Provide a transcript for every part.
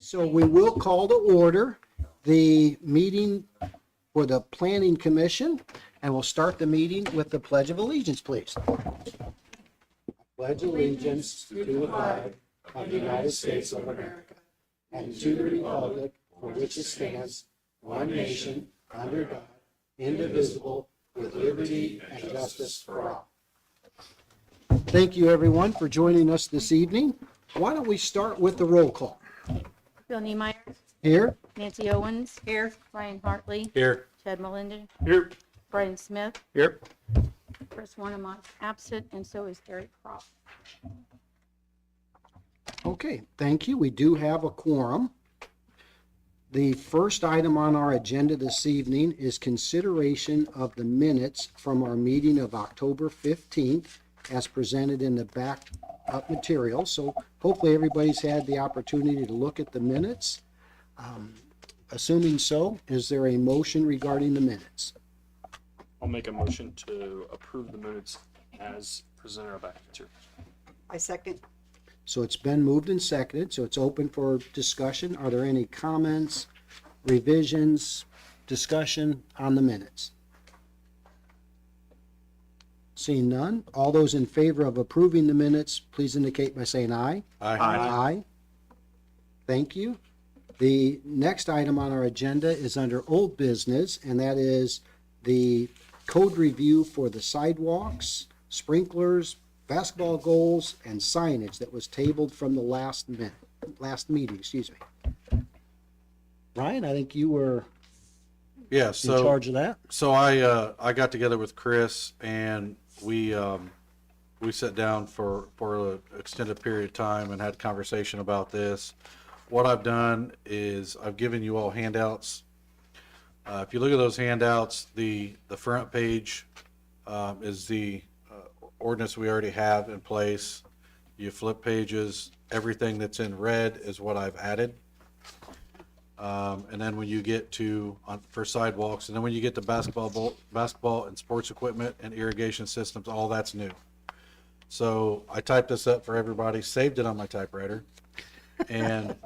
So we will call to order the meeting for the Planning Commission, and we'll start the meeting with the Pledge of Allegiance, please. Pledge allegiance to the flag of the United States of America and to the republic for which it stands, one nation, under God, indivisible, with liberty and justice for all. Thank you, everyone, for joining us this evening. Why don't we start with the roll call? Bill Niemeyer. Here. Nancy Owens. Here. Ryan Hartley. Here. Chad Melinda. Here. Brian Smith. Here. Chris Warnemont absent, and so is Eric Croft. Okay, thank you. We do have a quorum. The first item on our agenda this evening is consideration of the minutes from our meeting of October 15th as presented in the backup material. So hopefully everybody's had the opportunity to look at the minutes. Assuming so, is there a motion regarding the minutes? I'll make a motion to approve the minutes as presented in our back material. I second. So it's been moved and seconded, so it's open for discussion. Are there any comments, revisions, discussion on the minutes? Seeing none, all those in favor of approving the minutes, please indicate by saying aye. Aye. Aye. Thank you. The next item on our agenda is under old business, and that is the code review for the sidewalks, sprinklers, basketball goals, and signage that was tabled from the last meeting, excuse me. Ryan, I think you were Yeah, in so charge of that. I got together with Chris and we sat down for an extended period of time and had a conversation about this. What I've done is I've given you all handouts. If you look at those handouts, the front page is the ordinance we already have in place. You flip pages, everything that's in red is what I've added. And then when you get to for sidewalks, and then when you get to basketball and sports equipment and irrigation systems, all that's new. So I typed this up for everybody, saved it on my typewriter, and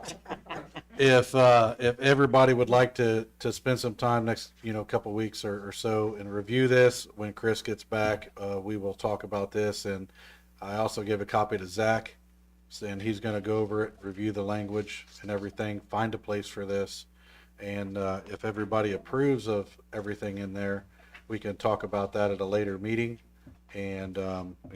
if everybody would like to spend some time next couple weeks or so and review this, when Chris gets back, we will talk about this. And I also gave a copy to Zach, and he's going to go over it, review the language and everything, find a place for this. And if everybody approves of everything in there, we can talk about that at a later meeting and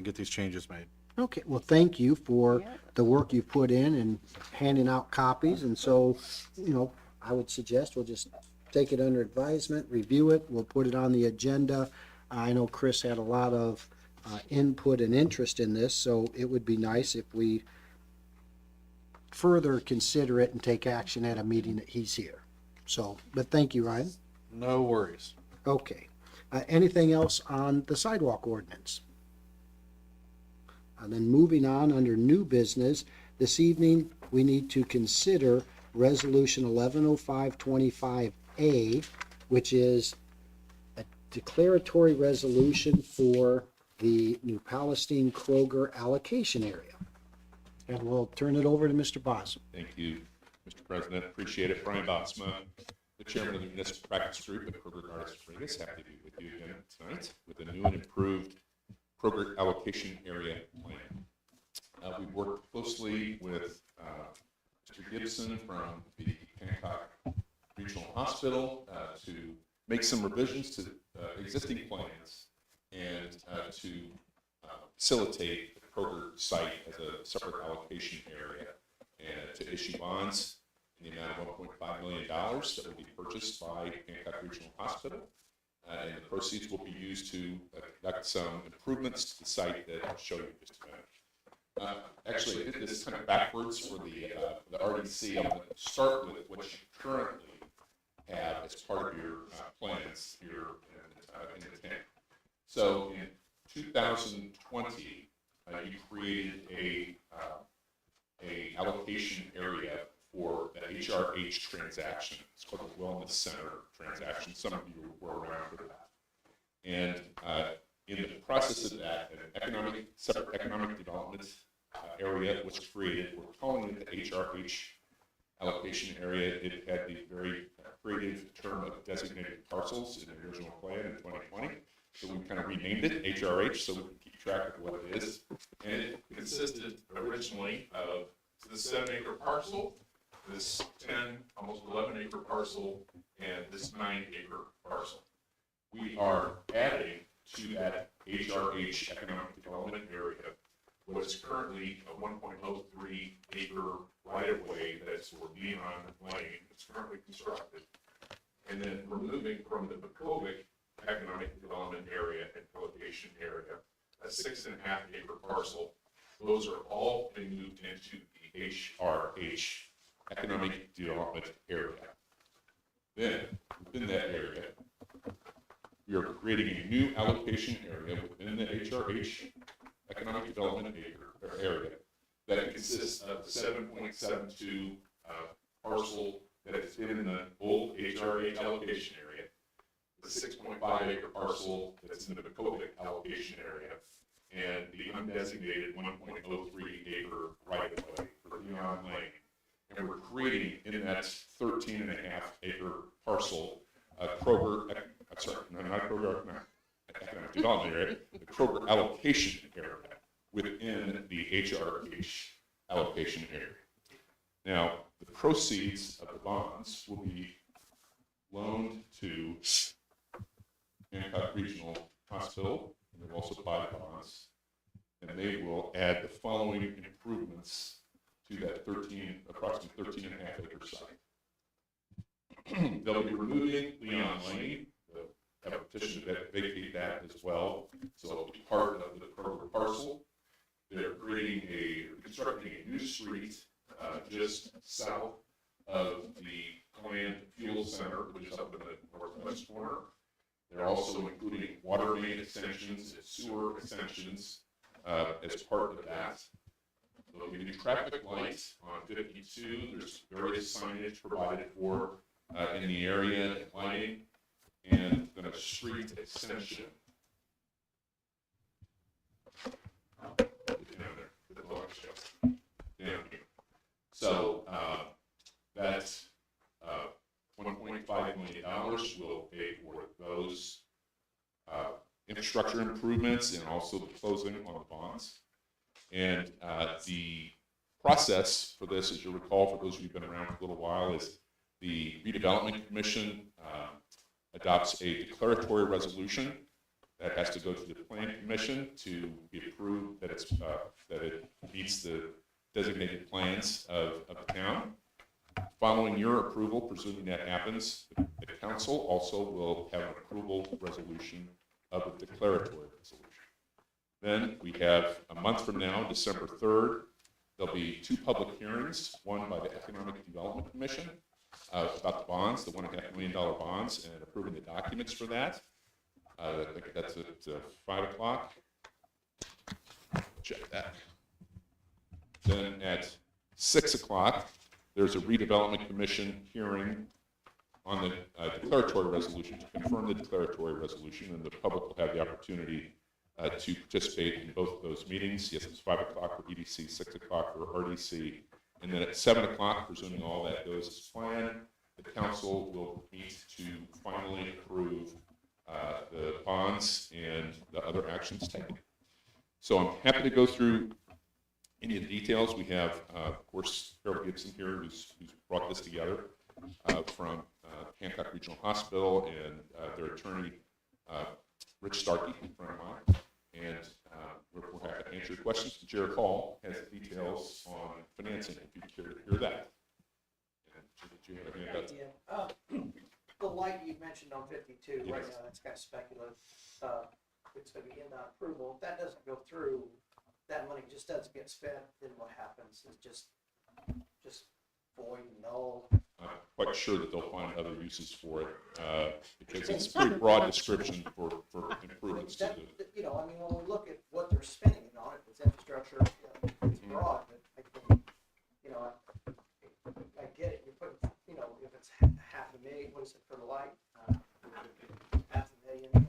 get these changes made. Okay, well, thank you for the work you put in and handing out copies. And so, I would suggest we'll just take it under advisement, review it. We'll put it on the agenda. I know Chris had a lot of input and interest in this, so it would be nice if we further consider it and take action at a meeting that he's here. So, but thank you, Ryan. No worries. Okay. Anything else on the sidewalk ordinance? And then moving on under new business, this evening we need to consider Resolution 110525A, which is a declaratory resolution for the New Palestine Kroger allocation area. And we'll turn it over to Mr. Bosma. Thank you, Mr. President. Appreciate it. Brian Botsma, the chairman of the Municipal Practice Group at Kroger Gardens Springs. Happy to be with you again tonight with a new and improved Kroger allocation area plan. We've worked closely with Mr. Gibson from the Hancock Regional Hospital to make some revisions to existing plans and to facilitate the Kroger site as a separate allocation area and to issue bonds in the amount of $1.5 million that will be purchased by Hancock Regional Hospital. And the proceeds will be used to conduct some improvements to the site that I'll show you in just a minute. Actually, I did this kind of backwards for the RDC. I'm going to start with what you currently have as part of your plans here in the tank. So in 2020, you created a allocation area for the HRH transaction. It's called the Wellness Center transaction. Some of you were around for that. And in the process of that, an separate economic development area was created. We're calling it the HRH allocation area. It had the very creative term of designated parcels in the original plan in 2020. So we kind of renamed it HRH so we can keep track of what it is. And it consisted originally of the 7-acre parcel, this 10, almost 11-acre parcel, and this 9-acre parcel. We are adding to that HRH economic development area what is currently a 1.03 acre right-of-way that's for Leon Lane. It's currently constructed. And then removing from the Bakovic economic development area and allocation area a 6.5 acre parcel. Those are all being moved into the HRH economic development area. Then within that area, we are creating a new allocation area within the HRH economic development area that consists of the 7.72 parcel that has been in the old HRH allocation area, the 6.5 acre parcel that's in the Bakovic allocation area, and the undesignated 1.03 acre right-of-way for Leon Lane. And we're creating in that 13.5 acre parcel Kroger, not Kroger, economic development area, the Kroger allocation area within the HRH allocation area. Now, the proceeds of the bonds will be loaned to Hancock Regional Hospital, and they'll also buy bonds, and they will add the following improvements to that approximately 13.5 acre site. They'll be removing Leon Lane, have a petition to vacate that as well, so it'll be part of the Kroger parcel. They're constructing a new street just south of the planned fuel center, which is up in the northwest corner. They're also including water main extensions and sewer extensions as part of that. There'll be new traffic lights on 52. There's various signage provided for in the area and lighting, and then a street extension. So that's $1.5 million will pay for those infrastructure improvements and also the closing on the bonds. And the process for this, as you recall, for those of you who've been around for a little while, is the Redevelopment Commission adopts a declaratory resolution that has to go to the Planning Commission to be approved that it meets the designated plans of the town. Following your approval, presuming that happens, the council also will have an approval resolution of the declaratory resolution. Then we have a month from now, December 3rd, there'll be 2 public hearings, one by the Economic Development Commission about the bonds, the $1.5 million bonds, and approving the documents for that. I think that's at 5 o'clock. Check that. Then at 6 o'clock, there's a Redevelopment Commission hearing on the declaratory resolution to confirm the declaratory resolution, and the public will have the opportunity to participate in both of those meetings. Yes, it's 5 o'clock for EDC, 6 o'clock for RDC. And then at 7 o'clock, presuming all that goes as planned, the council will meet to finally approve the bonds and the other actions taken. So I'm happy to go through any of the details. We have, of course, Harold Gibson here, who's brought this together from Hancock Regional Hospital, and their attorney, Rich Starkey, a friend of mine. And we're happy to answer your questions. Jared Hall has details on financing, if you'd care to hear that. And, Jared, you have any of that? The light you mentioned on 52, right Yes. now, that's kind of speculative. It's going to be in the approval. If that doesn't go through, that money just doesn't get spent, then what happens? It's just void, null. I'm quite sure that they'll find other uses for it because it's a pretty broad description for improvements to the. You know, I mean, when we look at what they're spending it on, it's infrastructure, you know, it's broad, but I think, you know, I get it. You're putting, you know, if it's $500,000, what is it for the light? $500,000.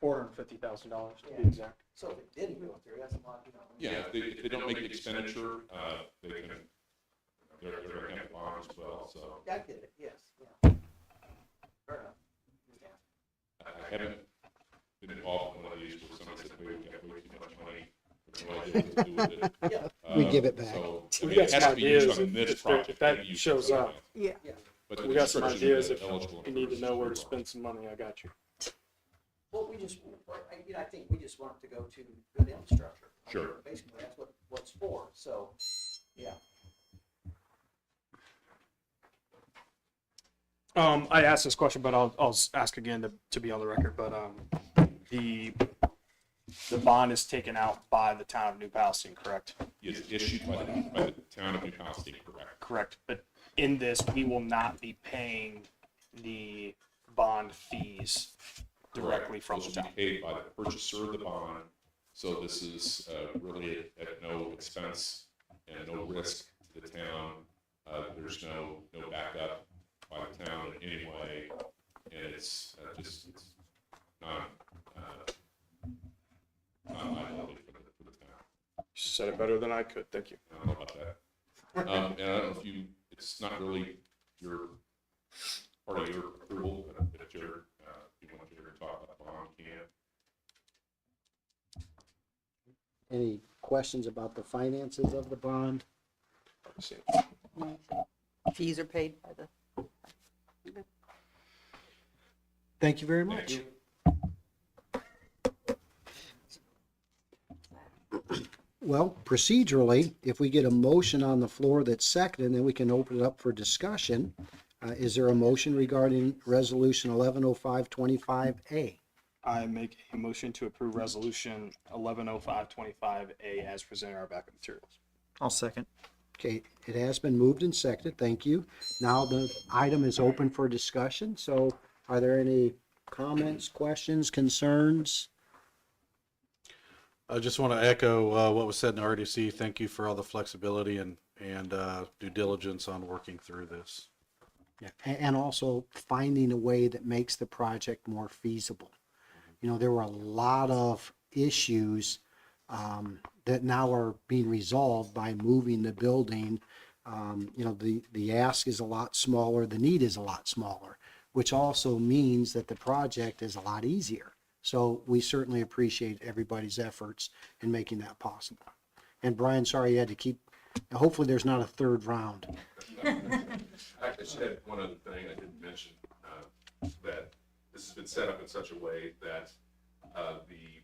$450,000 to Yeah. be exact. So if it didn't go through, that's a lot, you know. Yeah, if they don't make the expenditure, they can they're gonna have a bond as well, so. I get it, yes, yeah. Fair enough. I haven't been involved in one of these where someone said, wait, we got way too much money. We have no idea what to do with it. Yeah, We give it back. So, I We mean, got it has some to be used ideas on this if project. if that can't be used shows on up. something else. Yeah. yeah. But the We got some construction ideas of if the eligible you need to know where to improvements spend some money, I got you. Well, I think we just want it to go to good infrastructure. I mean, Sure. Basically, that's what it's for, so, yeah. I asked this question, but I'll ask again to be on the record, but, the bond is taken out by the town of New Palestine, correct? Is issued by the town of New Palestine, correct? Correct, but in this, we will not be paying the bond fees directly from the Those will town. be paid by the purchaser of the bond, so this is really at no expense and no risk to the town. There's no backup by the town in any way, and it's not liability for the town. You said it better than I could, thank you. I don't know about that. And I don't know if it's not really your part of your approval, but if you're, if you want to talk about the bond, you can. Any questions about the finances of the bond? Fees are paid by the, Thank you very Thank much. you. Well, procedurally, if we get a motion on the floor that's seconded, then we can open it up for discussion. Is there a motion regarding Resolution 110525A? I make a motion to approve resolution 110525A as presented in our backup materials. I'll second. Okay, it has been moved and seconded. Thank you. Now the item is open for discussion. So are there any comments, questions, concerns? I just want to echo what was said in RDC. Thank you for all the flexibility and due diligence on working through this. Yeah, and also finding a way that makes the project more feasible. You know, there were a lot of issues that now are being resolved by moving the building. You know, the ask is a lot smaller, the need is a lot smaller, which also means that the project is a lot easier. So we certainly appreciate everybody's efforts in making that possible. And Brian, sorry you had to keep, hopefully there's not a third round. I should add one other thing I didn't mention, that this has been set up in such a way that the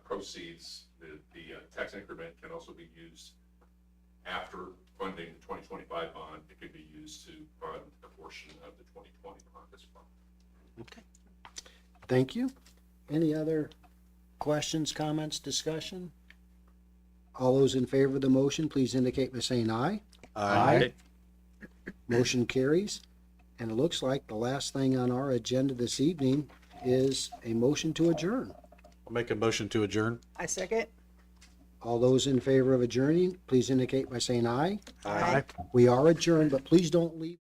proceeds, the tax increment can also be used after funding the 2025 bond. It can be used to fund a portion of the 2020 bond as well. Okay. Thank you. Any other questions, comments, discussion? All those in favor of the motion, please indicate by saying aye. Aye. Motion carries. And it looks like the last thing on our agenda this evening is a motion to adjourn. I'll make a motion to adjourn. I second. All those in favor of adjourning, please indicate by saying aye. Aye. We are adjourned, but please don't leave.